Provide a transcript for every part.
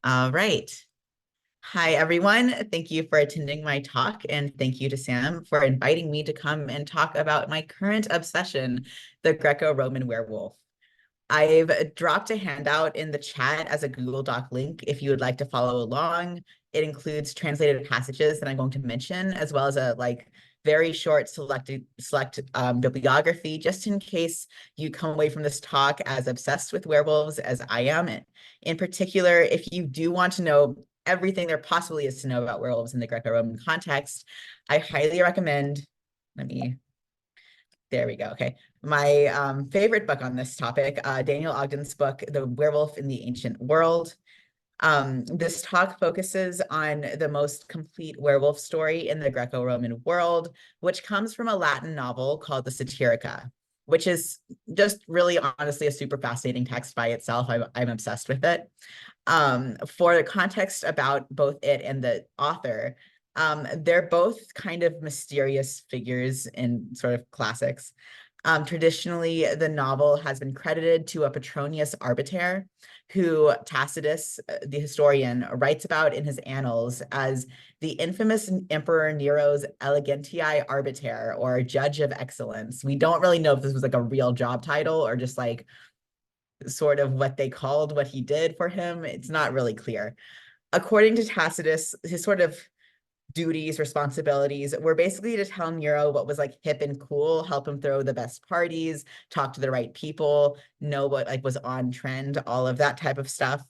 All right. Hi, everyone. Thank you for attending my talk, and thank you to Sam for inviting me to come and talk about my current obsession, the Greco-Roman werewolf. I've dropped a handout in the chat as a Google Doc link if you would like to follow along. It includes translated passages that I'm going to mention, as well as a very short select bibliography, just in case you come away from this talk as obsessed with werewolves as I am. In particular, if you do want to know everything there possibly is to know about werewolves in the Greco-Roman context, I highly recommend, there we go. Okay. My favorite book on this topic, Daniel Ogden's book, The Werewolf in the Ancient World. This talk focuses on the most complete werewolf story in the Greco-Roman world, which comes from a Latin novel called the Satirica, which is just really honestly a super fascinating text by itself. I'm obsessed with it. For the context about both it and the author, they're both kind of mysterious figures in sort of classics. Traditionally, the novel has been credited to a Petronius Arbiter, who Tacitus, the historian, writes about in his annals as the infamous Emperor Nero's elegantiae arbiter, or judge of excellence. We don't really know if this was like a real job title or just like sort of what they called what he did for him. It's not really clear. According to Tacitus, his sort of duties, responsibilities were basically to tell Nero what was like hip and cool, help him throw the best parties, talk to the right people, know what like was on trend, all of that type of stuff.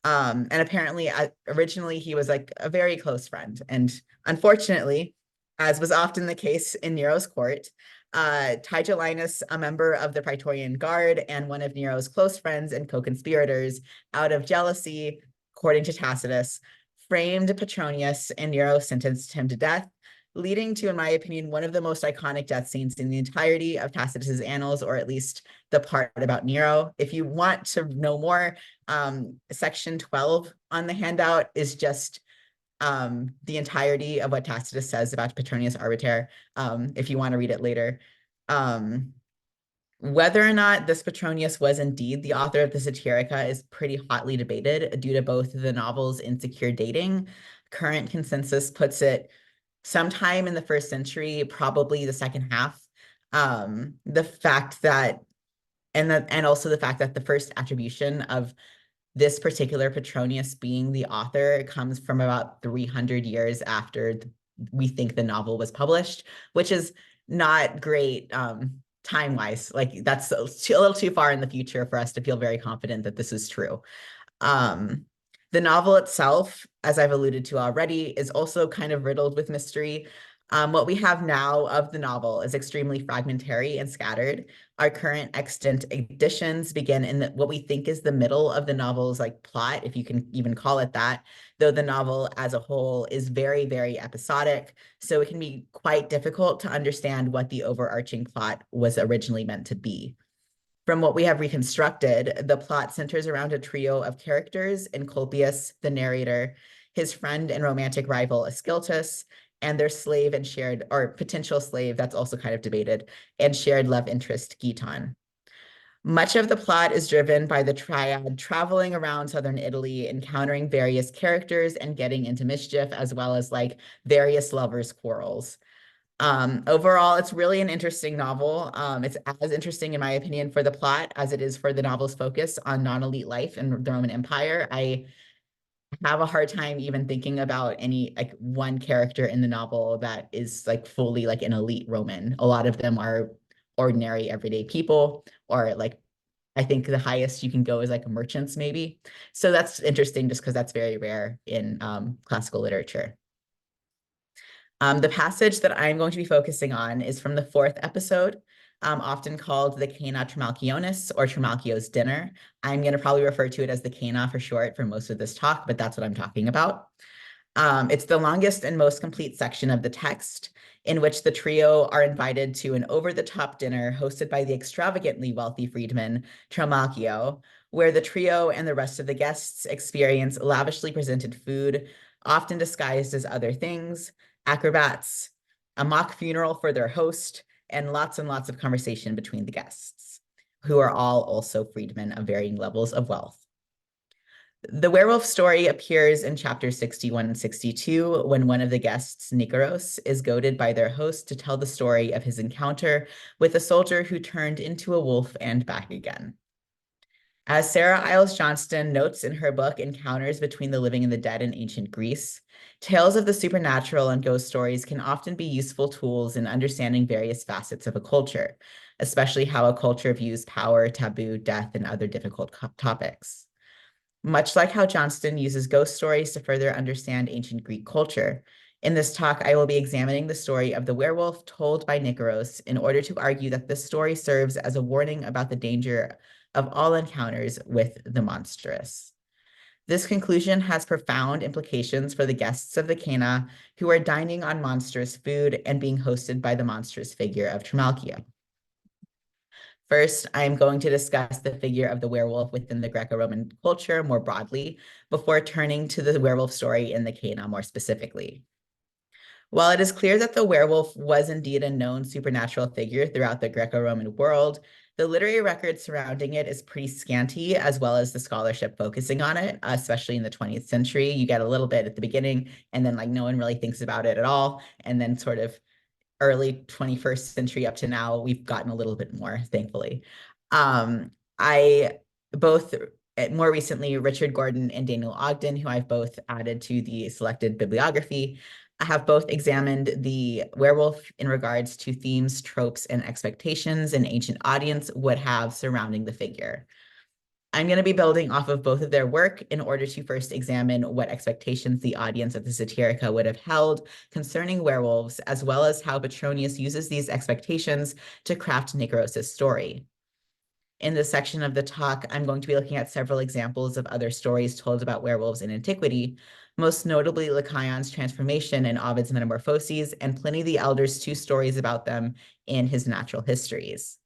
And apparently, originally he was like a very close friend, and unfortunately, as was often the case in Nero's court, Tigellinus, a member of the Praetorian Guard and one of Nero's close friends and co-conspirators, out of jealousy, according to Tacitus, framed Petronius, and Nero sentenced him to death, leading to, in my opinion, one of the most iconic death scenes in the entirety of Tacitus's annals, or at least the part about Nero. If you want to know more, section 12 on the handout is just the entirety of what Tacitus says about Petronius Arbiter, if you want to read it later. Whether or not this Petronius was indeed the author of the Satirica is pretty hotly debated due to both the novel's insecure dating. Current consensus puts it sometime in the first century, probably the second half. The fact that, and also the fact that the first attribution of this particular Petronius being the author comes from about 300 years after we think the novel was published, which is not great time-wise. Like that's a little too far in the future for us to feel very confident that this is true. The novel itself, as I've alluded to already, is also kind of riddled with mystery. What we have now of the novel is extremely fragmentary and scattered. Our current extant editions begin in what we think is the middle of the novel's like plot, if you can even call it that, though the novel as a whole is very, very episodic. So it can be quite difficult to understand what the overarching plot was originally meant to be. From what we have reconstructed, the plot centers around a trio of characters: Encolpius, the narrator, his friend and romantic rival Ascyltus, and their slave and shared, or potential slave, that's also kind of debated, and shared love interest, Giton. Much of the plot is driven by the triad traveling around southern Italy, encountering various characters and getting into mischief, as well as like various lovers' quarrels. Overall, it's really an interesting novel. It's as interesting, in my opinion, for the plot as it is for the novel's focus on non-elite life in the Roman Empire. I have a hard time even thinking about any like one character in the novel that is like fully like an elite Roman. A lot of them are ordinary everyday people, or like I think the highest you can go is like merchants maybe. So that's interesting just because that's very rare in classical literature. The passage that I'm going to be focusing on is from the fourth episode, often called the Cena Trimalchionis, or Trimalchio's Dinner. I'm going to probably refer to it as the Cana for short for most of this talk, but that's what I'm talking about. It's the longest and most complete section of the text, in which the trio are invited to an over-the-top dinner hosted by the extravagantly wealthy freedman Trimalchio, where the trio and the rest of the guests experience lavishly presented food, often disguised as other things, acrobats, a mock funeral for their host, and lots of conversation between the guests, who are all also freedmen of varying levels of wealth. The werewolf story appears in chapters 61 and 62 when one of the guests, Nikaros, is goaded by their host to tell the story of his encounter with a soldier who turned into a wolf and back again. As Sarah Iles Johnston notes in her book, Encounters Between the Living and the Dead in Ancient Greece, tales of the supernatural and ghost stories can often be useful tools in understanding various facets of a culture, especially how a culture views power, taboo, death, and other difficult topics. Much like how Johnston uses ghost stories to further understand ancient Greek culture, in this talk, I will be examining the story of the werewolf told by Nikaros in order to argue that this story serves as a warning about the danger of all encounters with the monstrous. This conclusion has profound implications for the guests of the Cana who are dining on monstrous food and being hosted by the monstrous figure of Trimalchio. First, I'm going to discuss the figure of the werewolf within the Greco-Roman culture more broadly, before turning to the werewolf story in the Cana more specifically. While it is clear that the werewolf was indeed a known supernatural figure throughout the Greco-Roman world, the literary record surrounding it is pretty scanty, as well as the scholarship focusing on it, especially in the 20th century. You get a little bit at the beginning, and then like no one really thinks about it at all, and then sort of early 21st century up to now, we've gotten a little bit more, thankfully. I both more recently, Richard Gordon and Daniel Ogden, who I've both added to the selected bibliography, have both examined the werewolf in regards to themes, tropes, and expectations an ancient audience would have surrounding the figure. I'm going to be building off of both of their work in order to first examine what expectations the audience of the Satirica would have held concerning werewolves, as well as how Petronius uses these expectations to craft Nikaros' story. In this section of the talk, I'm going to be looking at several examples of other stories told about werewolves in antiquity, most notably Lycaon's transformation in Ovid's Metamorphoses, and Pliny the Elder's 2 stories about them in his natural histories.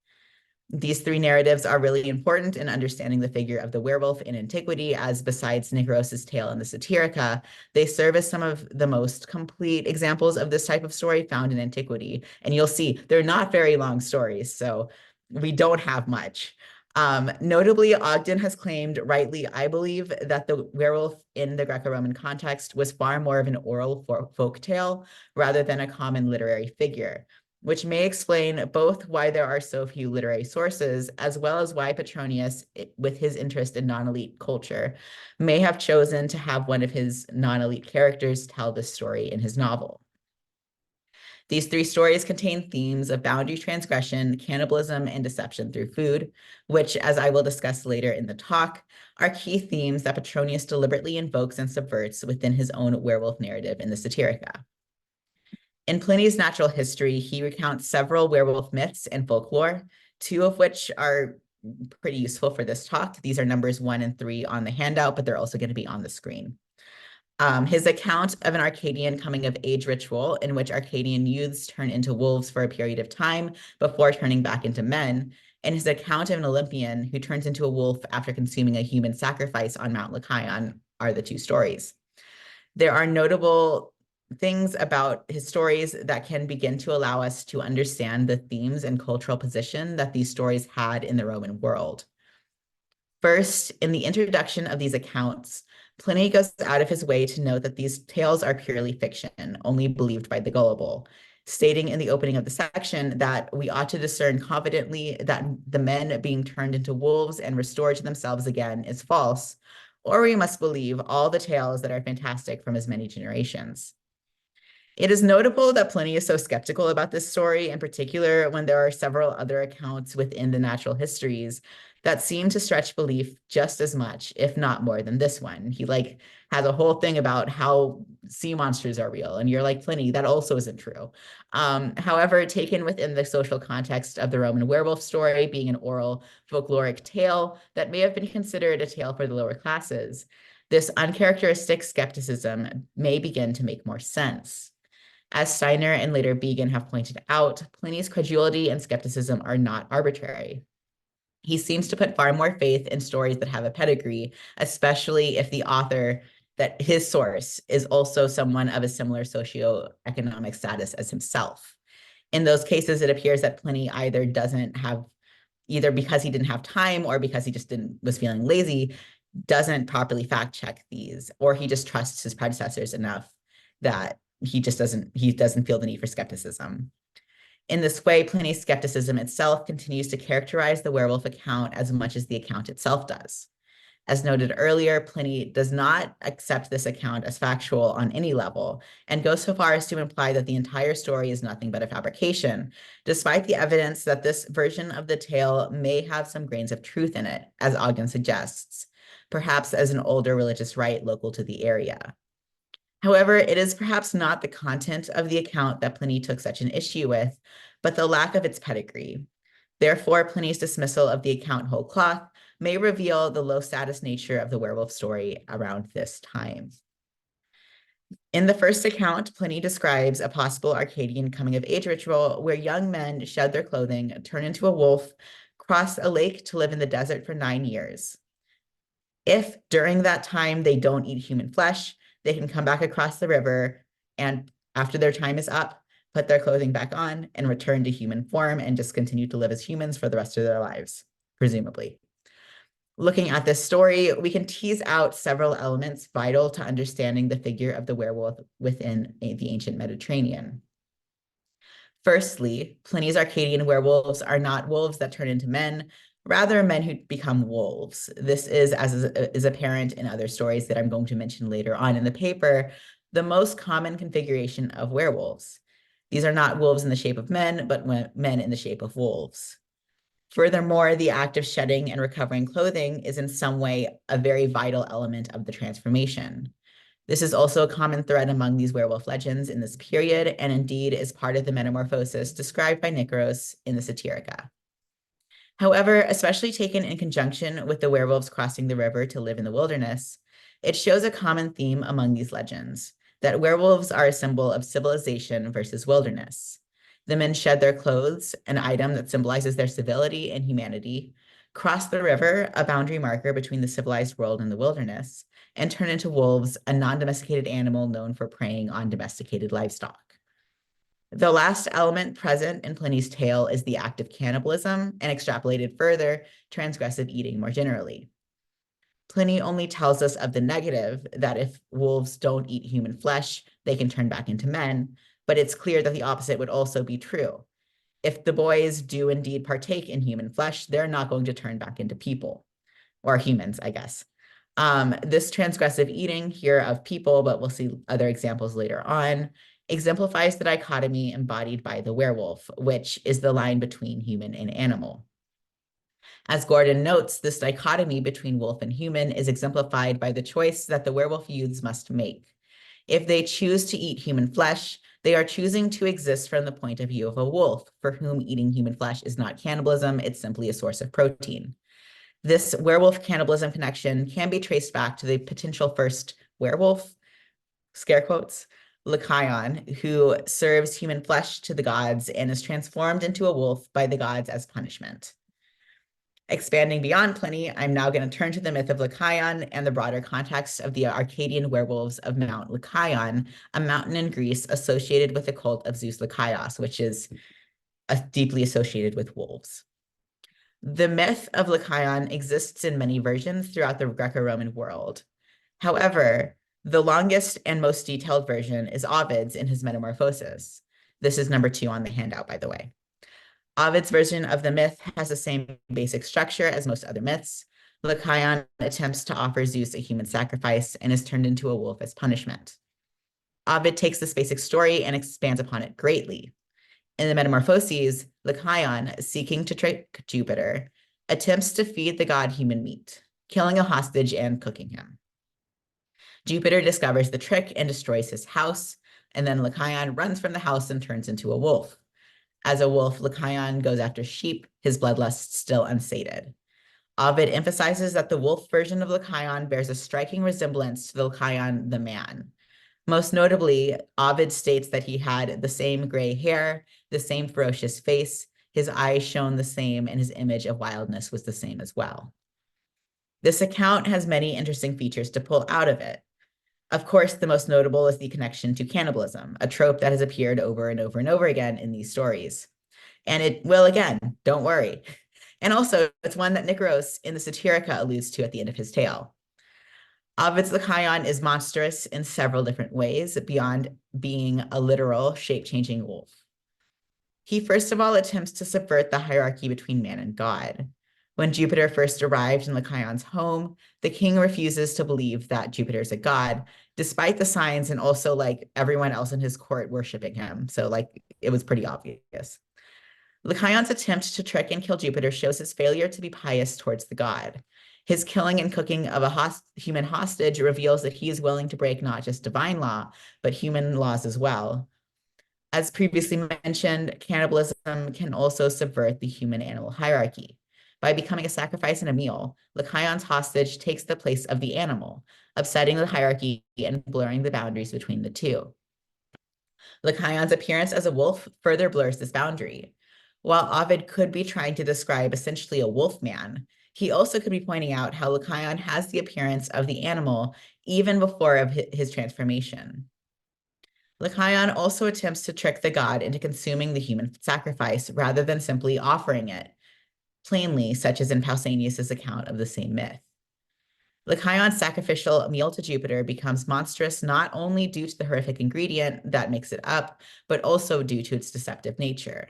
These 3 narratives are really important in understanding the figure of the werewolf in antiquity, as besides Nikaros' tale in the Satirica, they serve as some of the most complete examples of this type of story found in antiquity. And you'll see they're not very long stories, so we don't have much. Notably, Ogden has claimed, rightly, I believe, that the werewolf in the Greco-Roman context was far more of an oral folk tale rather than a common literary figure, which may explain both why there are so few literary sources, as well as why Petronius, with his interest in non-elite culture, may have chosen to have one of his non-elite characters tell this story in his novel. These 3 stories contain themes of boundary transgression, cannibalism, and deception through food, which, as I will discuss later in the talk, are key themes that Petronius deliberately invokes and subverts within his own werewolf narrative in the Satirica. In Pliny's Natural History, he recounts several werewolf myths and folklore, 2 of which are pretty useful for this talk. These are numbers 1 and 3 on the handout, but they're also going to be on the screen. His account of an Arcadian coming-of-age ritual in which Arcadian youths turn into wolves for a period of time before turning back into men, and his account of an Olympian who turns into a wolf after consuming a human sacrifice on Mount Lycaon are the 2 stories. There are notable things about his stories that can begin to allow us to understand the themes and cultural position that these stories had in the Roman world. First, in the introduction of these accounts, Pliny goes out of his way to note that these tales are purely fiction, only believed by the gullible, stating in the opening of the section that we ought to discern confidently that the men being turned into wolves and restored to themselves again is false, or we must believe all the tales that are fantastic from as many generations. It is notable that Pliny is so skeptical about this story, in particular when there are several other accounts within the natural histories that seem to stretch belief just as much, if not more than this one. He has a whole thing about how sea monsters are real, and you're like, Pliny, that also isn't true. However, taken within the social context of the Roman werewolf story being an oral folkloric tale that may have been considered a tale for the lower classes, this uncharacteristic skepticism may begin to make more sense. As Steiner and later Began have pointed out, Pliny's credulity and skepticism are not arbitrary. He seems to put far more faith in stories that have a pedigree, especially if the author, that his source, is also someone of a similar socioeconomic status as himself. In those cases, it appears that Pliny either doesn't have, either because he didn't have time or because he just was feeling lazy, doesn't properly fact check these, or he just trusts his predecessors enough that he doesn't feel the need for skepticism. In this way, Pliny's skepticism itself continues to characterize the werewolf account as much as the account itself does. As noted earlier, Pliny does not accept this account as factual on any level and goes so far as to imply that the entire story is nothing but a fabrication, despite the evidence that this version of the tale may have some grains of truth in it, as Ogden suggests, perhaps as an older religious rite local to the area. However, it is perhaps not the content of the account that Pliny took such an issue with, but the lack of its pedigree. Therefore, Pliny's dismissal of the account whole cloth may reveal the low status nature of the werewolf story around this time. In the first account, Pliny describes a possible Arcadian coming of age ritual where young men shed their clothing, turn into a wolf, cross a lake to live in the desert for 9 years. If during that time they don't eat human flesh, they can come back across the river and after their time is up, put their clothing back on and return to human form and just continue to live as humans for the rest of their lives, presumably. Looking at this story, we can tease out several elements vital to understanding the figure of the werewolf within the ancient Mediterranean. Firstly, Pliny's Arcadian werewolves are not wolves that turn into men, rather men who become wolves. This is, as is apparent in other stories that I'm going to mention later on in the paper, the most common configuration of werewolves. These are not wolves in the shape of men, but men in the shape of wolves. Furthermore, the act of shedding and recovering clothing is in some way a very vital element of the transformation. This is also a common thread among these werewolf legends in this period, and indeed is part of the metamorphosis described by Nicaros in the Satirica. However, especially taken in conjunction with the werewolves crossing the river to live in the wilderness, it shows a common theme among these legends, that werewolves are a symbol of civilization versus wilderness. The men shed their clothes, an item that symbolizes their civility and humanity, cross the river, a boundary marker between the civilized world and the wilderness, and turn into wolves, a non-domesticated animal known for preying on domesticated livestock. The last element present in Pliny's tale is the act of cannibalism, and extrapolated further, transgressive eating more generally. Pliny only tells us of the negative, that if wolves don't eat human flesh, they can turn back into men, but it's clear that the opposite would also be true. If the boys do indeed partake in human flesh, they're not going to turn back into people, or humans, I guess. This transgressive eating here of people, but we'll see other examples later on, exemplifies the dichotomy embodied by the werewolf, which is the line between human and animal. As Gordon notes, this dichotomy between wolf and human is exemplified by the choice that the werewolf youths must make. If they choose to eat human flesh, they are choosing to exist from the point of view of a wolf, for whom eating human flesh is not cannibalism, it's simply a source of protein. This werewolf cannibalism connection can be traced back to the potential first werewolf, scare quotes, Lycaon, who serves human flesh to the gods and is transformed into a wolf by the gods as punishment. Expanding beyond Pliny, I'm now going to turn to the myth of Lycaon and the broader context of the Arcadian werewolves of Mount Lycaon, a mountain in Greece associated with the cult of Zeus Lycaios, which is deeply associated with wolves. The myth of Lycaon exists in many versions throughout the Greco-Roman world. However, the longest and most detailed version is Ovid's in his Metamorphosis. This is number 2 on the handout, by the way. Ovid's version of the myth has the same basic structure as most other myths. Lycaon attempts to offer Zeus a human sacrifice and is turned into a wolf as punishment. Ovid takes this basic story and expands upon it greatly. In the Metamorphoses, Lycaon, seeking to trick Jupiter, attempts to feed the god human meat, killing a hostage and cooking him. Jupiter discovers the trick and destroys his house, and then Lycaon runs from the house and turns into a wolf. As a wolf, Lycaon goes after sheep, his bloodlust still unsated. Ovid emphasizes that the wolf version of Lycaon bears a striking resemblance to the Lycaon the man. Most notably, Ovid states that he had the same gray hair, the same ferocious face, his eyes shone the same, and his image of wildness was the same as well. This account has many interesting features to pull out of it. Of course, the most notable is the connection to cannibalism, a trope that has appeared over and over and over again in these stories. And it will again, don't worry. And also, it's one that Nicaros in the Satirica alludes to at the end of his tale. Ovid's Lycaon is monstrous in several different ways beyond being a literal shape-changing wolf. He first of all attempts to subvert the hierarchy between man and God. When Jupiter first arrived in Lycaon's home, the king refuses to believe that Jupiter's a god, despite the signs and also like everyone else in his court worshiping him. So like it was pretty obvious. Lycaon's attempt to trick and kill Jupiter shows his failure to be pious towards the god. His killing and cooking of a human hostage reveals that he is willing to break not just divine law, but human laws as well. As previously mentioned, cannibalism can also subvert the human-animal hierarchy. By becoming a sacrifice and a meal, Lycaon's hostage takes the place of the animal, upsetting the hierarchy and blurring the boundaries between the two. Lycaon's appearance as a wolf further blurs this boundary. While Ovid could be trying to describe essentially a wolf man, he also could be pointing out how Lycaon has the appearance of the animal even before his transformation. Lycaon also attempts to trick the god into consuming the human sacrifice rather than simply offering it, plainly, such as in Pausanias's account of the same myth. Lycaon's sacrificial meal to Jupiter becomes monstrous not only due to the horrific ingredient that makes it up, but also due to its deceptive nature.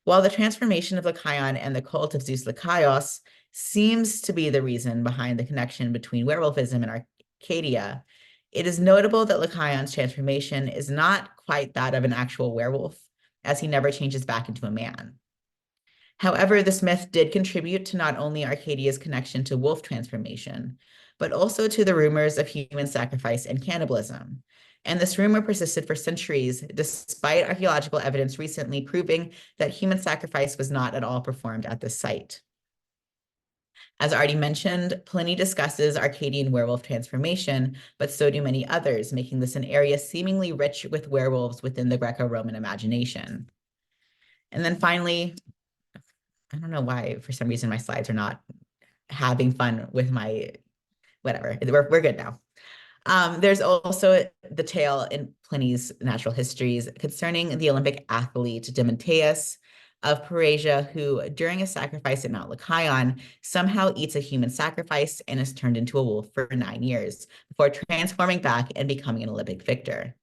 While the transformation of Lycaon and the cult of Zeus Lycaios seems to be the reason behind the connection between werewolfism and Arcadia, it is notable that Lycaon's transformation is not quite that of an actual werewolf, as he never changes back into a man. However, this myth did contribute to not only Arcadia's connection to wolf transformation, but also to the rumors of human sacrifice and cannibalism. And this rumor persisted for centuries, despite archaeological evidence recently proving that human sacrifice was not at all performed at this site. As already mentioned, Pliny discusses Arcadian werewolf transformation, but so do many others, making this an area seemingly rich with werewolves within the Greco-Roman imagination. And then finally, I don't know why, for some reason, my slides are not having fun with my, whatever, we're good now. There's also the tale in Pliny's Natural Histories concerning the Olympic athlete Demetrius of Parasia, who during a sacrifice at Mount Lycaon somehow eats a human sacrifice and is turned into a wolf for 9 years before transforming back and becoming an Olympic victor.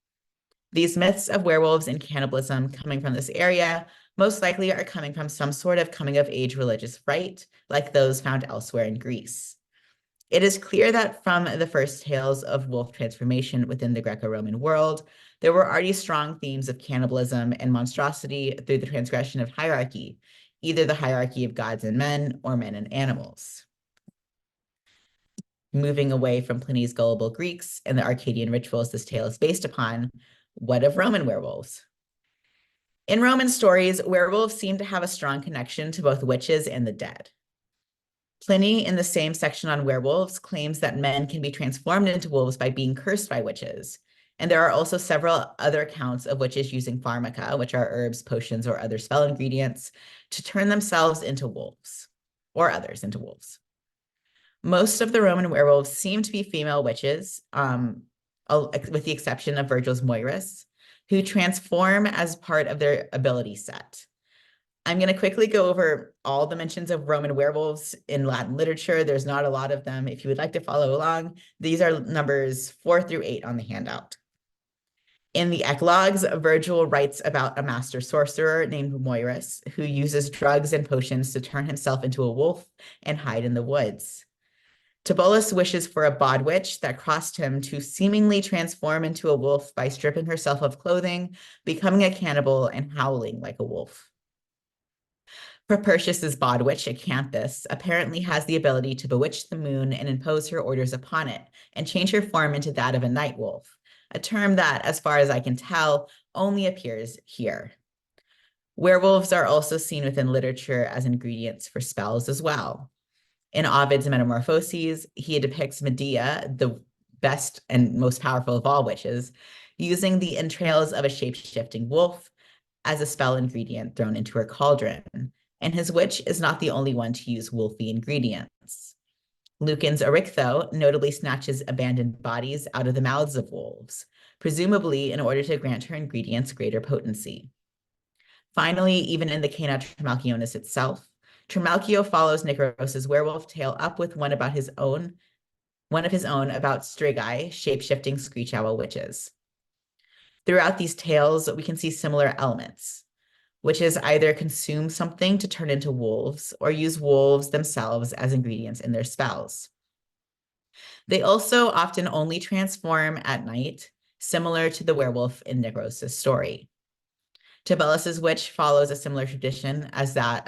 These myths of werewolves and cannibalism coming from this area most likely are coming from some sort of coming-of-age religious rite, like those found elsewhere in Greece. It is clear that from the first tales of wolf transformation within the Greco-Roman world, there were already strong themes of cannibalism and monstrosity through the transgression of hierarchy, either the hierarchy of gods and men or men and animals. Moving away from Pliny's gullible Greeks and the Arcadian rituals this tale is based upon, what of Roman werewolves? In Roman stories, werewolves seem to have a strong connection to both witches and the dead. Pliny, in the same section on werewolves, claims that men can be transformed into wolves by being cursed by witches. And there are also several other accounts of witches using pharmaca, which are herbs, potions, or other spell ingredients, to turn themselves into wolves, or others into wolves. Most of the Roman werewolves seem to be female witches, with the exception of Virgil's Moiras, who transform as part of their ability set. I'm going to quickly go over all the mentions of Roman werewolves in Latin literature. There's not a lot of them. If you would like to follow along, these are numbers 4 through 8 on the handout. In the Eclogues, Virgil writes about a master sorcerer named Moiras, who uses drugs and potions to turn himself into a wolf and hide in the woods. Tibullus wishes for a bod witch that crossed him to seemingly transform into a wolf by stripping herself of clothing, becoming a cannibal, and howling like a wolf. Propertius's bod witch, Acanthus, apparently has the ability to bewitch the moon and impose her orders upon it, and change her form into that of a night wolf, a term that, as far as I can tell, only appears here. Werewolves are also seen within literature as ingredients for spells as well. In Ovid's Metamorphoses, he depicts Medea, the best and most powerful of all witches, using the entrails of a shape-shifting wolf as a spell ingredient thrown into her cauldron. And his witch is not the only one to use wolfy ingredients. Lucan's Erichtho notably snatches abandoned bodies out of the mouths of wolves, presumably in order to grant her ingredients greater potency. Finally, even in the Cana Trimalchionis itself, Trimalchio follows Nicaros's werewolf tale up with one one of his own about Strigai, shape-shifting screech owl witches. Throughout these tales, we can see similar elements. Witches either consume something to turn into wolves or use wolves themselves as ingredients in their spells. They also often only transform at night, similar to the werewolf in Necros' story. Tibelus's witch follows a similar tradition as that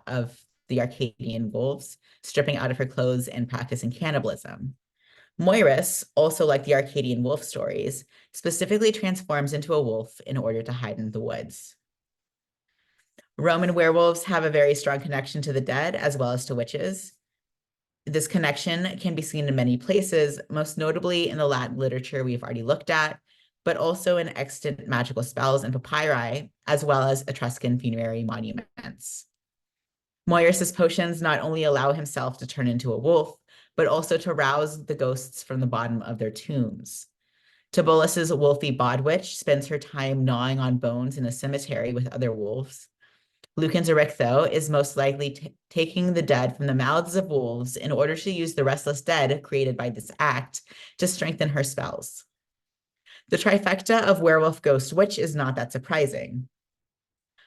of the Arcadian wolves, stripping out of her clothes and practicing cannibalism. Moiris, also like the Arcadian wolf stories, specifically transforms into a wolf in order to hide in the woods. Roman werewolves have a very strong connection to the dead as well as to witches. This connection can be seen in many places, most notably in the Latin literature we've already looked at, but also in extant magical spells and papyri, as well as Etruscan funerary monuments. Moiris's potions not only allow himself to turn into a wolf, but also to rouse the ghosts from the bottom of their tombs. Tibulus's wolfy bodwitch spends her time gnawing on bones in a cemetery with other wolves. Lucan's Eryctho is most likely taking the dead from the mouths of wolves in order to use the restless dead created by this act to strengthen her spells. The trifecta of werewolf, ghost, witch is not that surprising.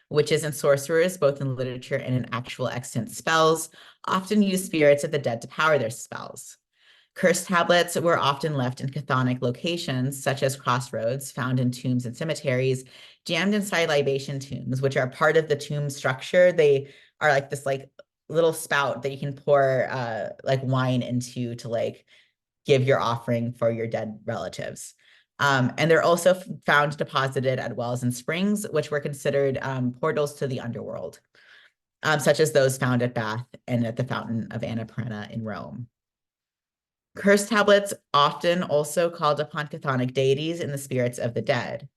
Witches and sorcerers, both in literature and in actual extant spells, often use spirits of the dead to power their spells. Curse tablets were often left in chthonic locations, such as crossroads, found in tombs and cemeteries, jammed inside libation tombs, which are part of the tomb structure. They are like this little spout that you can pour wine into to give your offering for your dead relatives. And they're also found deposited at wells and springs, which were considered portals to the underworld, such as those found at Bath and at the Fountain of Annapurna in Rome. Curse tablets often also called upon chthonic deities and the spirits of the dead.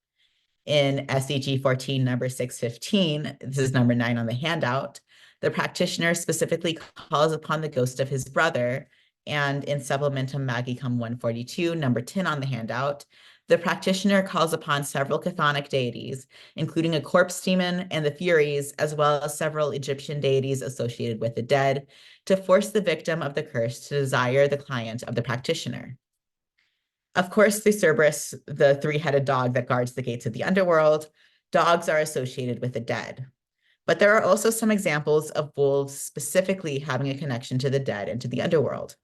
In SCG 14, number 615, this is number 9 on the handout, the practitioner specifically calls upon the ghost of his brother, and in Supplementum Magicum 142, number 10 on the handout, the practitioner calls upon several chthonic deities, including a corpse demon and the Furies, as well as several Egyptian deities associated with the dead, to force the victim of the curse to desire the client of the practitioner. Of course, through Cerberus, the three-headed dog that guards the gates of the underworld, dogs are associated with the dead. But there are also some examples of wolves specifically having a connection to the dead and to the underworld.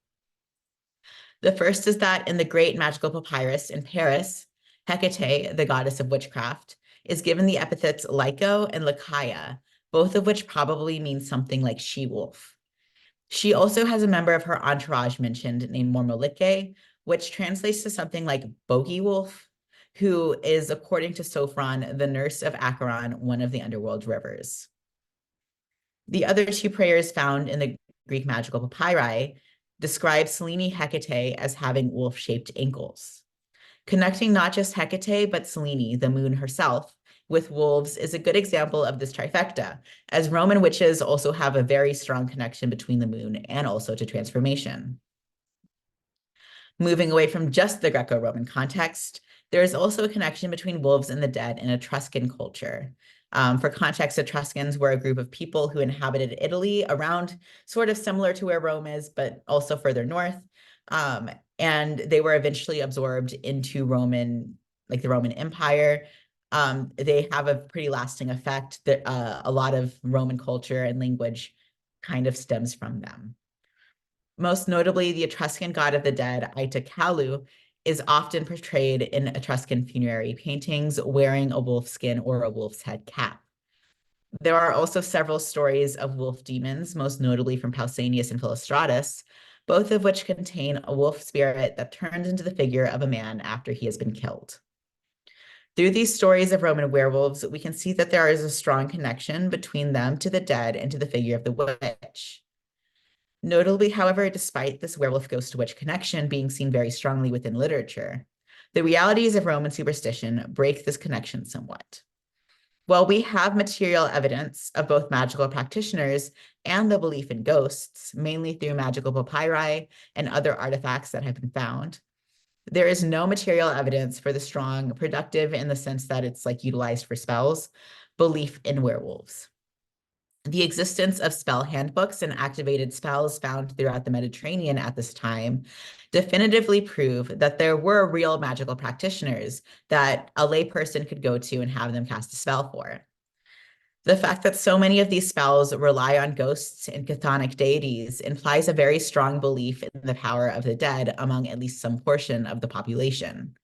The first is that in the great magical papyrus in Paris, Hecate, the goddess of witchcraft, is given the epithets Lyco and Lycaia, both of which probably mean something like she-wolf. She also has a member of her entourage mentioned named Mormolike, which translates to something like bogey wolf, who is, according to Sophron, the nurse of Acheron, one of the underworld rivers. The other two prayers found in the Greek magical papyri describe Selene Hecate as having wolf-shaped ankles. Connecting not just Hecate, but Selene, the moon herself, with wolves is a good example of this trifecta, as Roman witches also have a very strong connection between the moon and also to transformation. Moving away from just the Greco-Roman context, there is also a connection between wolves and the dead in Etruscan culture. For context, Etruscans were a group of people who inhabited Italy around sort of similar to where Rome is, but also further north. And they were eventually absorbed into the Roman Empire. They have a pretty lasting effect that a lot of Roman culture and language kind of stems from them. Most notably, the Etruscan god of the dead, Aitacalu, is often portrayed in Etruscan funerary paintings wearing a wolf skin or a wolf's head cap. There are also several stories of wolf demons, most notably from Pausanias and Philostratus, both of which contain a wolf spirit that turns into the figure of a man after he has been killed. Through these stories of Roman werewolves, we can see that there is a strong connection between them to the dead and to the figure of the witch. Notably, however, despite this werewolf ghost witch connection being seen very strongly within literature, the realities of Roman superstition break this connection somewhat. While we have material evidence of both magical practitioners and the belief in ghosts, mainly through magical papyri and other artifacts that have been found, there is no material evidence for the strong, productive in the sense that it's utilized for spells, belief in werewolves. The existence of spell handbooks and activated spells found throughout the Mediterranean at this time definitively prove that there were real magical practitioners that a layperson could go to and have them cast a spell for. The fact that so many of these spells rely on ghosts and chthonic deities implies a very strong belief in the power of the dead among at least some portion of the population.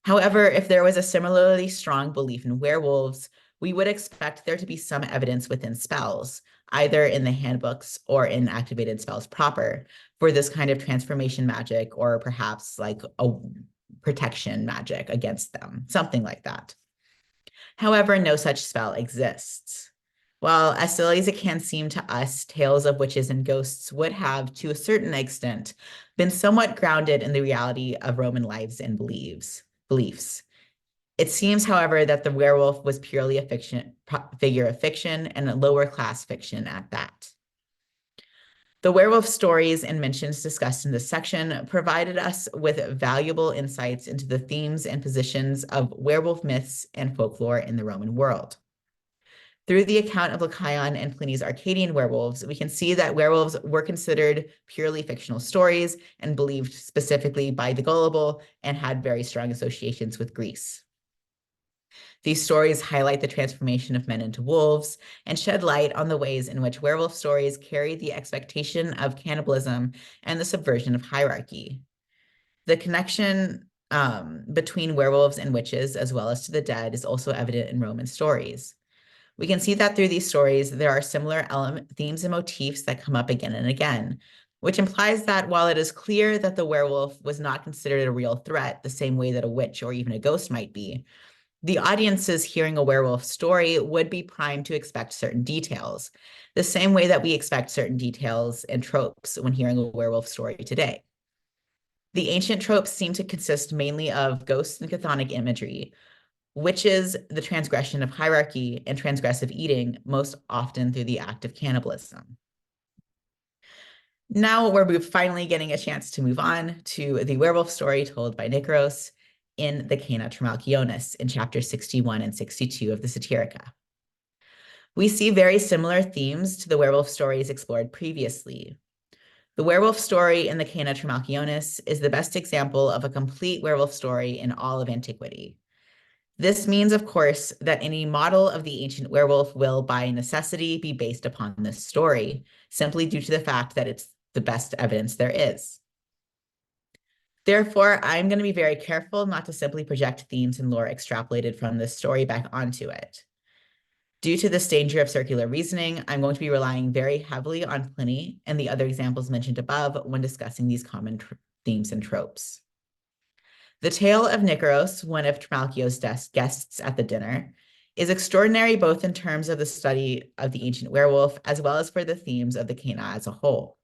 However, if there was a similarly strong belief in werewolves, we would expect there to be some evidence within spells, either in the handbooks or in activated spells proper, for this kind of transformation magic, or perhaps like a protection magic against them, something like that. However, no such spell exists. While as silly as it can seem to us, tales of witches and ghosts would have, to a certain extent, been somewhat grounded in the reality of Roman lives and beliefs. It seems, however, that the werewolf was purely a figure of fiction, and a lower class fiction at that. The werewolf stories and mentions discussed in this section provided us with valuable insights into the themes and positions of werewolf myths and folklore in the Roman world. Through the account of Lycaon and Pliny's Arcadian werewolves, we can see that werewolves were considered purely fictional stories and believed specifically by the gullible, and had very strong associations with Greece. These stories highlight the transformation of men into wolves and shed light on the ways in which werewolf stories carry the expectation of cannibalism and the subversion of hierarchy. The connection between werewolves and witches, as well as to the dead, is also evident in Roman stories. We can see that through these stories, there are similar themes and motifs that come up again and again, which implies that while it is clear that the werewolf was not considered a real threat the same way that a witch or even a ghost might be, the audiences hearing a werewolf story would be primed to expect certain details, the same way that we expect certain details and tropes when hearing a werewolf story today. The ancient tropes seem to consist mainly of ghosts and chthonic imagery, witches, the transgression of hierarchy, and transgressive eating, most often through the act of cannibalism. Now we're finally getting a chance to move on to the werewolf story told by Nicaros in the Cena Trimalchionis in chapters 61 and 62 of the Satirica. We see very similar themes to the werewolf stories explored previously. The werewolf story in the Cena Trimalchionis is the best example of a complete werewolf story in all of antiquity. This means, of course, that any model of the ancient werewolf will, by necessity, be based upon this story, simply due to the fact that it's the best evidence there is. Therefore, I'm going to be very careful not to simply project themes and lore extrapolated from this story back onto it. Due to this danger of circular reasoning, I'm going to be relying very heavily on Pliny and the other examples mentioned above when discussing these common themes and tropes. The tale of Nicaros, one of Trimalchio's guests at the dinner, is extraordinary both in terms of the study of the ancient werewolf as well as for the themes of the Cena as a whole.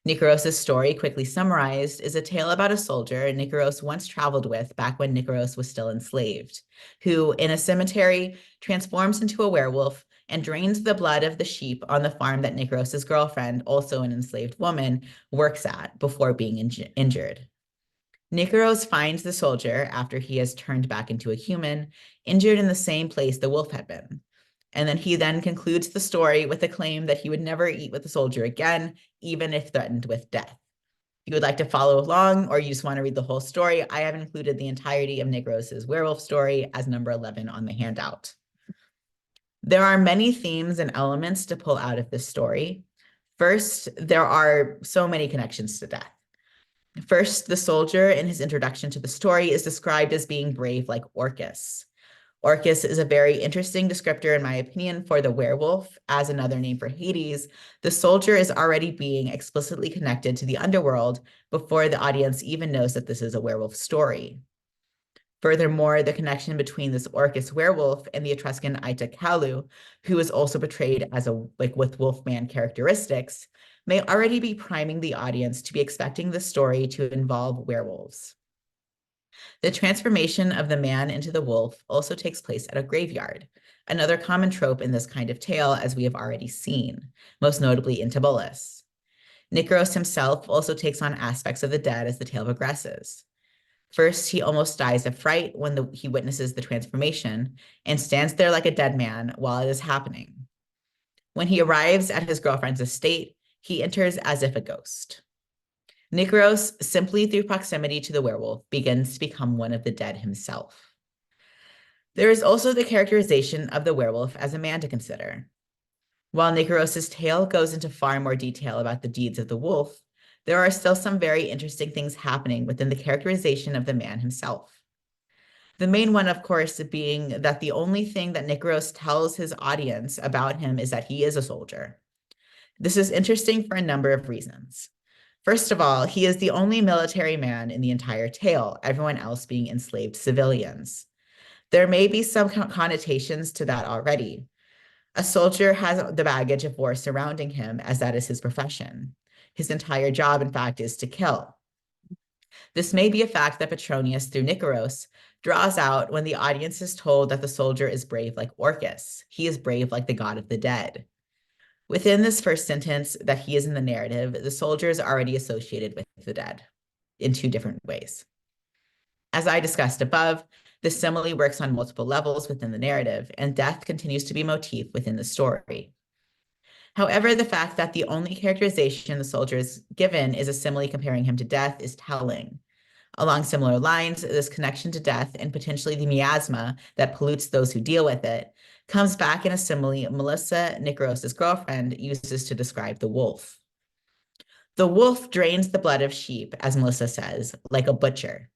Nicaros' story, quickly summarized, is a tale about a soldier Nicaros once traveled with back when Nicaros was still enslaved, who, in a cemetery, transforms into a werewolf and drains the blood of the sheep on the farm that Nicaros' girlfriend, also an enslaved woman, works at before being injured. Nicaros finds the soldier, after he has turned back into a human, injured in the same place the wolf had been. And then he concludes the story with a claim that he would never eat with the soldier again, even if threatened with death. If you would like to follow along, or you just want to read the whole story, I have included the entirety of Nicaros' werewolf story as number 11 on the handout. There are many themes and elements to pull out of this story. First, there are so many connections to death. First, the soldier in his introduction to the story is described as being brave like Orcus. Orcus is a very interesting descriptor, in my opinion, for the werewolf. As another name for Hades, the soldier is already being explicitly connected to the underworld before the audience even knows that this is a werewolf story. Furthermore, the connection between this Orcus werewolf and the Etruscan Aita Kalu, who is also portrayed as with wolfman characteristics, may already be priming the audience to be expecting the story to involve werewolves. The transformation of the man into the wolf also takes place at a graveyard, another common trope in this kind of tale, as we have already seen, most notably in Tibullus. Nicaros himself also takes on aspects of the dead as the tale progresses. First, he almost dies of fright when he witnesses the transformation and stands there like a dead man while it is happening. When he arrives at his girlfriend's estate, he enters as if a ghost. Nikaros, simply through proximity to the werewolf, begins to become one of the dead himself. There is also the characterization of the werewolf as a man to consider. While Nikaros' tale goes into far more detail about the deeds of the wolf, there are still some very interesting things happening within the characterization of the man himself. The main one, of course, being that the only thing that Nikaros tells his audience about him is that he is a soldier. This is interesting for a number of reasons. First of all, he is the only military man in the entire tale, everyone else being enslaved civilians. There may be some connotations to that already. A soldier has the baggage of war surrounding him, as that is his profession. His entire job, in fact, is to kill. This may be a fact that Petronius, through Nikaros, draws out when the audience is told that the soldier is brave like Orcus. He is brave like the god of the dead. Within this first sentence that he is in the narrative, the soldier is already associated with the dead in two different ways. As I discussed above, the simile works on multiple levels within the narrative, and death continues to be a motif within the story. However, the fact that the only characterization the soldier is given is a simile comparing him to death is telling. Along similar lines, this connection to death and potentially the miasma that pollutes those who deal with it comes back in a simile Melissa, Nikaros' girlfriend, uses to describe the wolf. The wolf drains the blood of sheep, as Melissa says, like a butcher.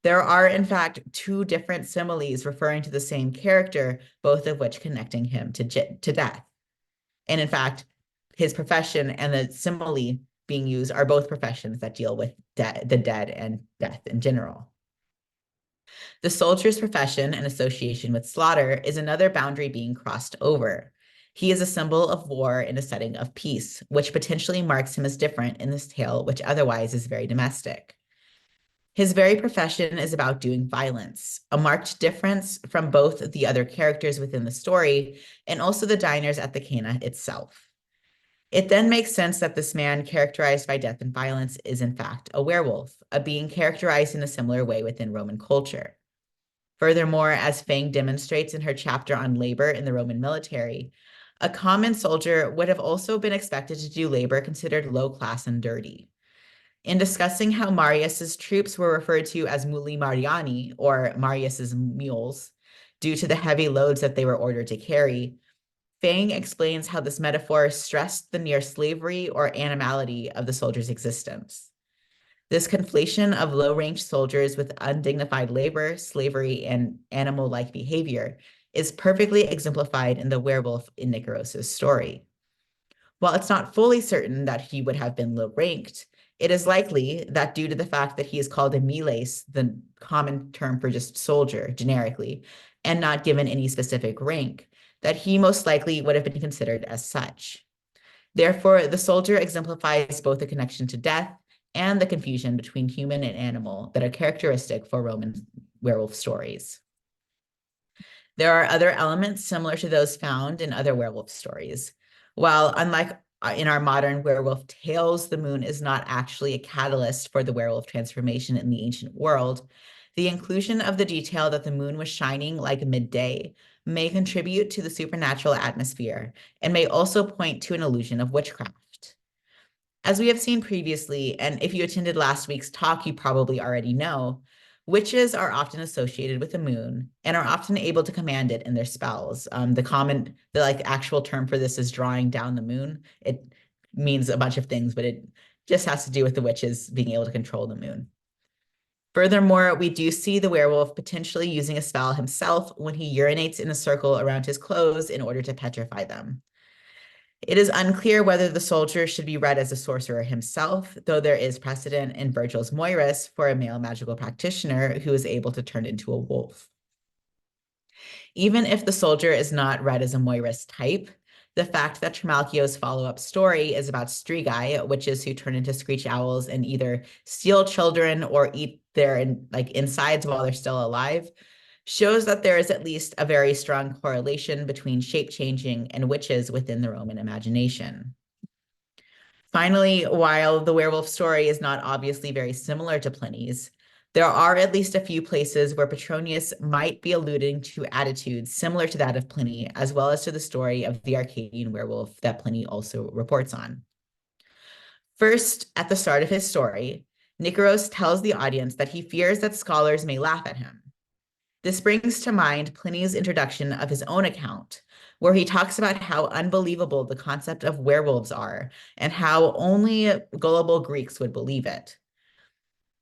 There are, in fact, two different similes referring to the same character, both of which connecting him to death. And in fact, his profession and the simile being used are both professions that deal with the dead and death in general. The soldier's profession and association with slaughter is another boundary being crossed over. He is a symbol of war in a setting of peace, which potentially marks him as different in this tale, which otherwise is very domestic. His very profession is about doing violence, a marked difference from both the other characters within the story and also the diners at the Cana itself. It then makes sense that this man characterized by death and violence is in fact a werewolf, a being characterized in a similar way within Roman culture. Furthermore, as Fang demonstrates in her chapter on labor in the Roman military, a common soldier would have also been expected to do labor considered low class and dirty. In discussing how Marius's troops were referred to as muli Mariani, or Marius's mules, due to the heavy loads that they were ordered to carry, Fang explains how this metaphor stressed the near slavery or animality of the soldier's existence. This conflation of low-ranked soldiers with undignified labor, slavery, and animal-like behavior is perfectly exemplified in the werewolf in Nikaros' story. While it's not fully certain that he would have been low-ranked, it is likely that due to the fact that he is called a miles, the common term for just soldier, generically, and not given any specific rank, that he most likely would have been considered as such. Therefore, the soldier exemplifies both the connection to death and the confusion between human and animal that are characteristic for Roman werewolf stories. There are other elements similar to those found in other werewolf stories. While unlike in our modern werewolf tales, the moon is not actually a catalyst for the werewolf transformation in the ancient world, the inclusion of the detail that the moon was shining like midday may contribute to the supernatural atmosphere and may also point to an illusion of witchcraft. As we have seen previously, and if you attended last week's talk, you probably already know, witches are often associated with the moon and are often able to command it in their spells. The actual term for this is drawing down the moon. It means a bunch of things, but it just has to do with the witches being able to control the moon. Furthermore, we do see the werewolf potentially using a spell himself when he urinates in a circle around his clothes in order to petrify them. It is unclear whether the soldier should be read as a sorcerer himself, though there is precedent in Virgil's Moiris for a male magical practitioner who is able to turn into a wolf. Even if the soldier is not read as a Moiris type, the fact that Trimalchio's follow-up story is about strigai, witches who turn into screech owls and either steal children or eat their insides while they're still alive, shows that there is at least a very strong correlation between shape-changing and witches within the Roman imagination. Finally, while the werewolf story is not obviously very similar to Pliny's, There are at least a few places where Petronius might be alluding to attitudes similar to that of Pliny, as well as to the story of the Arcadian werewolf that Pliny also reports on. First, at the start of his story, Nicaros tells the audience that he fears that scholars may laugh at him. This brings to mind Pliny's introduction of his own account, where he talks about how unbelievable the concept of werewolves are and how only gullible Greeks would believe it.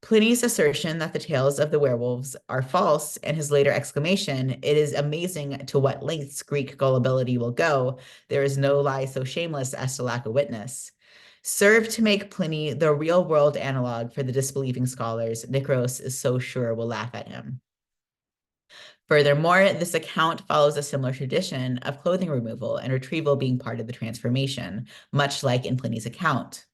Pliny's assertion that the tales of the werewolves are false and his later exclamation, "It is amazing to what lengths Greek gullibility will go. There is no lie so shameless as to lack a witness," served to make Pliny the real-world analog for the disbelieving scholars Nicaros is so sure will laugh at him. Furthermore, this account follows a similar tradition of clothing removal and retrieval being part of the transformation, much like in Pliny's account.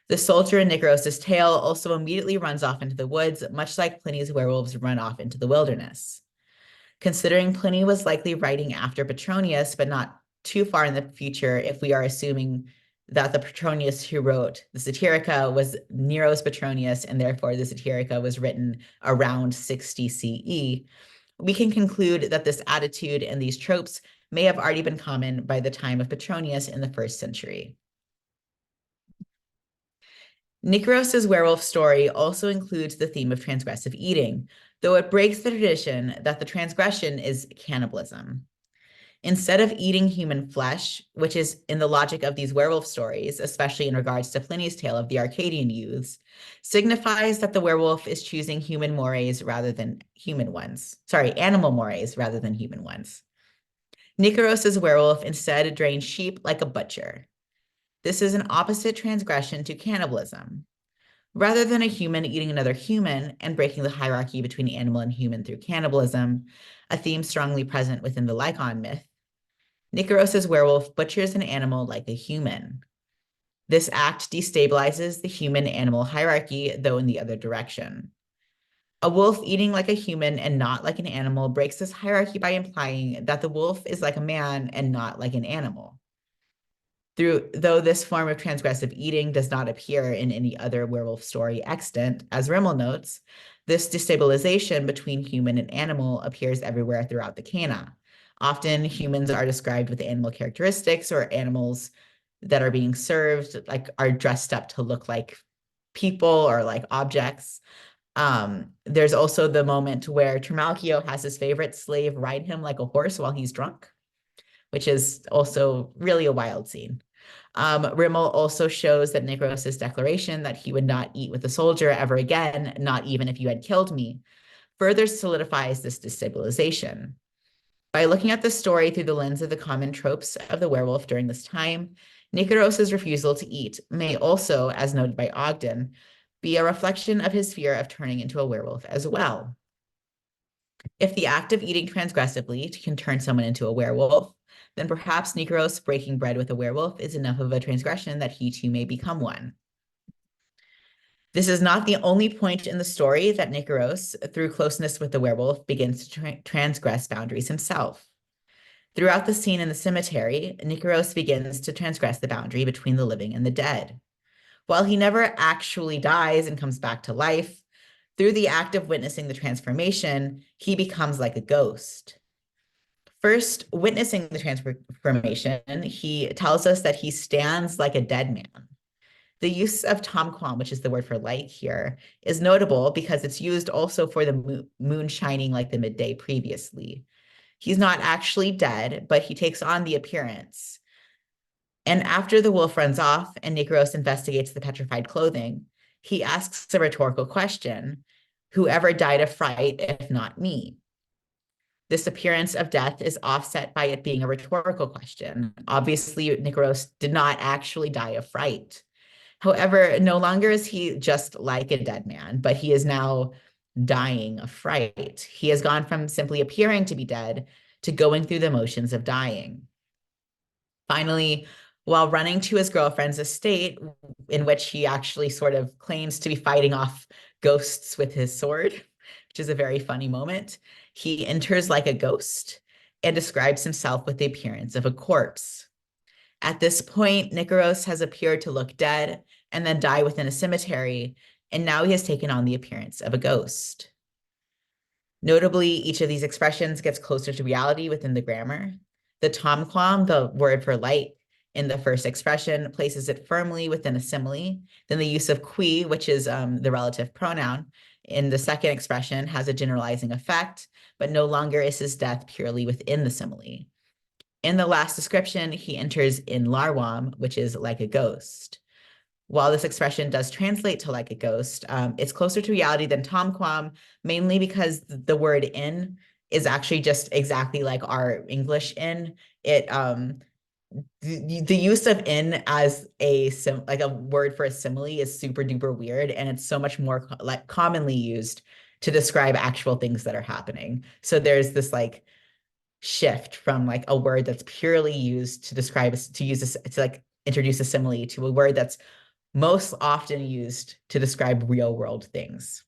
The soldier in Nicaros's tale also immediately runs off into the woods, much like Pliny's werewolves run off into the wilderness. Considering Pliny was likely writing after Petronius, but not too far in the future, if we are assuming that the Petronius who wrote the Satirica was Nero's Petronius, and therefore the Satirica was written around 60 CE, we can conclude that this attitude and these tropes may have already been common by the time of Petronius in the 1st century. Nicaros's werewolf story also includes the theme of transgressive eating, though it breaks the tradition that the transgression is cannibalism. Instead of eating human flesh, which is in the logic of these werewolf stories, especially in regards to Pliny's tale of the Arcadian youths, signifies that the werewolf is choosing human mores rather than human ones. Sorry, animal mores rather than human ones. Nicaros's werewolf instead drains sheep like a butcher. This is an opposite transgression to cannibalism. Rather than a human eating another human and breaking the hierarchy between animal and human through cannibalism, a theme strongly present within the Lycaon myth, Nicaros's werewolf butchers an animal like a human. This act destabilizes the human-animal hierarchy, though in the other direction. A wolf eating like a human and not like an animal breaks this hierarchy by implying that the wolf is like a man and not like an animal. Though this form of transgressive eating does not appear in any other werewolf story extant, as Rimmel notes, this destabilization between human and animal appears everywhere throughout the Cana. Often humans are described with animal characteristics, or animals that are being served are dressed up to look like people or like objects. There's also the moment where Trimalchio has his favorite slave ride him like a horse while he's drunk, which is also really a wild scene. Rimmel also shows that Nicaros's declaration that he would not eat with a soldier ever again, not even if you had killed me, further solidifies this destabilization. By looking at the story through the lens of the common tropes of the werewolf during this time, Nicaros's refusal to eat may also, as noted by Ogden, be a reflection of his fear of turning into a werewolf as well. If the act of eating transgressively can turn someone into a werewolf, then perhaps Nicaros breaking bread with a werewolf is enough of a transgression that he too may become one. This is not the only point in the story that Nicaros, through closeness with the werewolf, begins to transgress boundaries himself. Throughout the scene in the cemetery, Nicaros begins to transgress the boundary between the living and the dead. While he never actually dies and comes back to life, through the act of witnessing the transformation, he becomes like a ghost. First, witnessing the transformation, he tells us that he stands like a dead man. The use of Tomquam, which is the word for light here, is notable because it's used also for the moon shining like the midday previously. He's not actually dead, but he takes on the appearance. And after the wolf runs off and Nicaros investigates the petrified clothing, he asks a rhetorical question: whoever died of fright, if not me? This appearance of death is offset by it being a rhetorical question. Obviously, Nicaros did not actually die of fright. However, no longer is he just like a dead man, but he is now dying of fright. He has gone from simply appearing to be dead to going through the motions of dying. Finally, while running to his girlfriend's estate, in which he actually sort of claims to be fighting off ghosts with his sword, which is a very funny moment, he enters like a ghost and describes himself with the appearance of a corpse. At this point, Nicaros has appeared to look dead and then die within a cemetery, and now he has taken on the appearance of a ghost. Notably, each of these expressions gets closer to reality within the grammar. The tomquam, the word for light, in the first expression places it firmly within a simile. Then the use of qui, which is the relative pronoun, in the second expression has a generalizing effect, but no longer is his death purely within the simile. In the last description, he enters in larwam, which is like a ghost. While this expression does translate to like a ghost, it's closer to reality than tomquam, mainly because the word in is actually just exactly like our English in. It the use of in as like a word for a simile is super duper weird, and it's so much more like commonly used to describe actual things that are happening. So there's this like shift from like a word that's purely used to describe to like introduce a simile to a word that's most often used to describe real world things.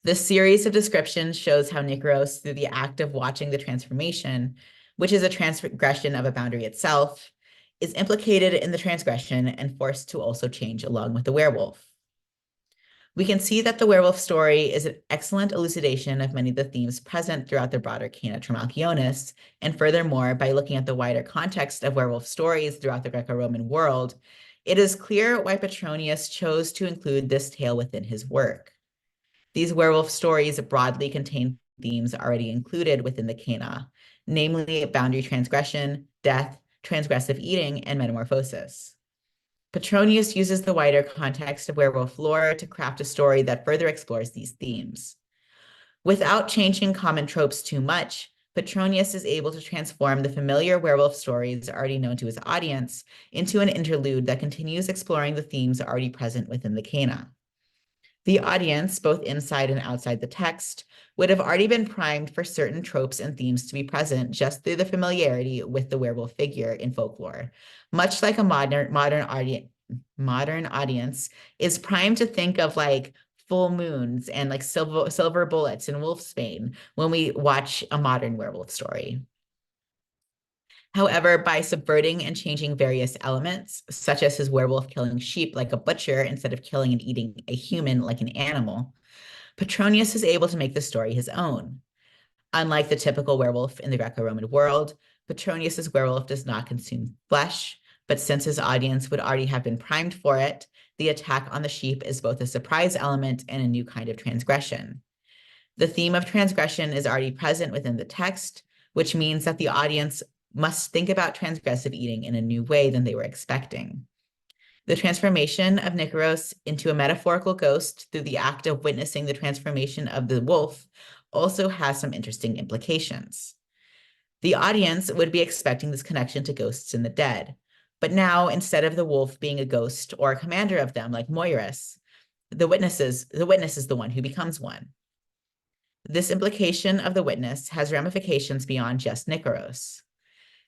This series of descriptions shows how Nicaros, through the act of watching the transformation, which is a transgression of a boundary itself, is implicated in the transgression and forced to also change along with the werewolf. We can see that the werewolf story is an excellent elucidation of many of the themes present throughout the broader Cena Trimalchionis, and furthermore, by looking at the wider context of werewolf stories throughout the Greco-Roman world, it is clear why Petronius chose to include this tale within his work. These werewolf stories broadly contain themes already included within the Cana, namely boundary transgression, death, transgressive eating, and metamorphosis. Petronius uses the wider context of werewolf lore to craft a story that further explores these themes. Without changing common tropes too much, Petronius is able to transform the familiar werewolf stories already known to his audience into an interlude that continues exploring the themes already present within the Cana. The audience, both inside and outside the text, would have already been primed for certain tropes and themes to be present just through the familiarity with the werewolf figure in folklore, much like a modern audience is primed to think of like full moons and like silver bullets in wolfsbane when we watch a modern werewolf story. However, by subverting and changing various elements, such as his werewolf killing sheep like a butcher instead of killing and eating a human like an animal, Petronius is able to make the story his own. Unlike the typical werewolf in the Greco-Roman world, Petronius's werewolf does not consume flesh, but since his audience would already have been primed for it, the attack on the sheep is both a surprise element and a new kind of transgression. The theme of transgression is already present within the text, which means that the audience must think about transgressive eating in a new way than they were expecting. The transformation of Nicaros into a metaphorical ghost through the act of witnessing the transformation of the wolf also has some interesting implications. The audience would be expecting this connection to ghosts and the dead, but now instead of the wolf being a ghost or a commander of them like Moiris, the witness is the one who becomes one. This implication of the witness has ramifications beyond just Nicaros.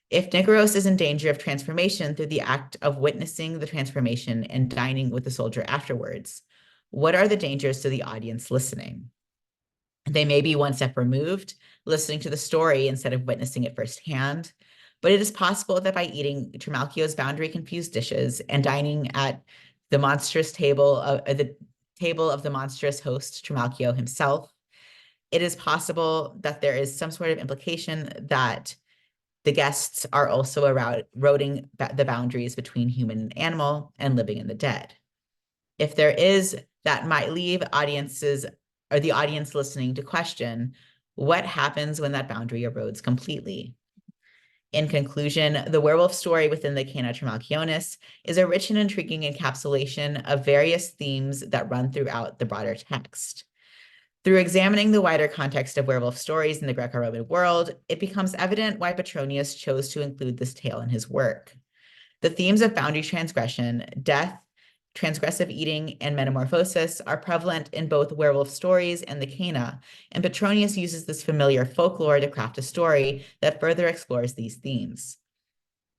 If Nicaros is in danger of transformation through the act of witnessing the transformation and dining with the soldier afterwards, what are the dangers to the audience listening? They may be one step removed, listening to the story instead of witnessing it firsthand, but it is possible that by eating Trimalchio's boundary-confused dishes and dining at the monstrous table of the monstrous host Trimalchio himself, it is possible that there is some sort of implication that the guests are also eroding the boundaries between human and animal and living in the dead. If there is, that might leave audiences or the audience listening to question what happens when that boundary erodes completely. In conclusion, the werewolf story within the Cana Trimalchionis is a rich and intriguing encapsulation of various themes that run throughout the broader text. Through examining the wider context of werewolf stories in the Greco-Roman world, it becomes evident why Petronius chose to include this tale in his work. The themes of boundary transgression, death, transgressive eating, and metamorphosis are prevalent in both werewolf stories and the Cana, and Petronius uses this familiar folklore to craft a story that further explores these themes.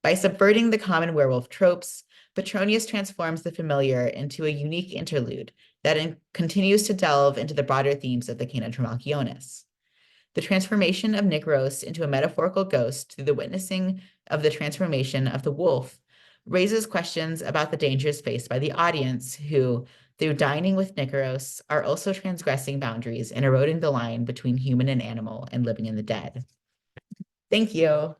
By subverting the common werewolf tropes, Petronius transforms the familiar into a unique interlude that continues to delve into the broader themes of the Cana Trimalchionis. The transformation of Nicaros into a metaphorical ghost through the witnessing of the transformation of the wolf raises questions about the dangers faced by the audience who, through dining with Nicaros, are also transgressing boundaries and eroding the line between human and animal and living in the dead. Thank you.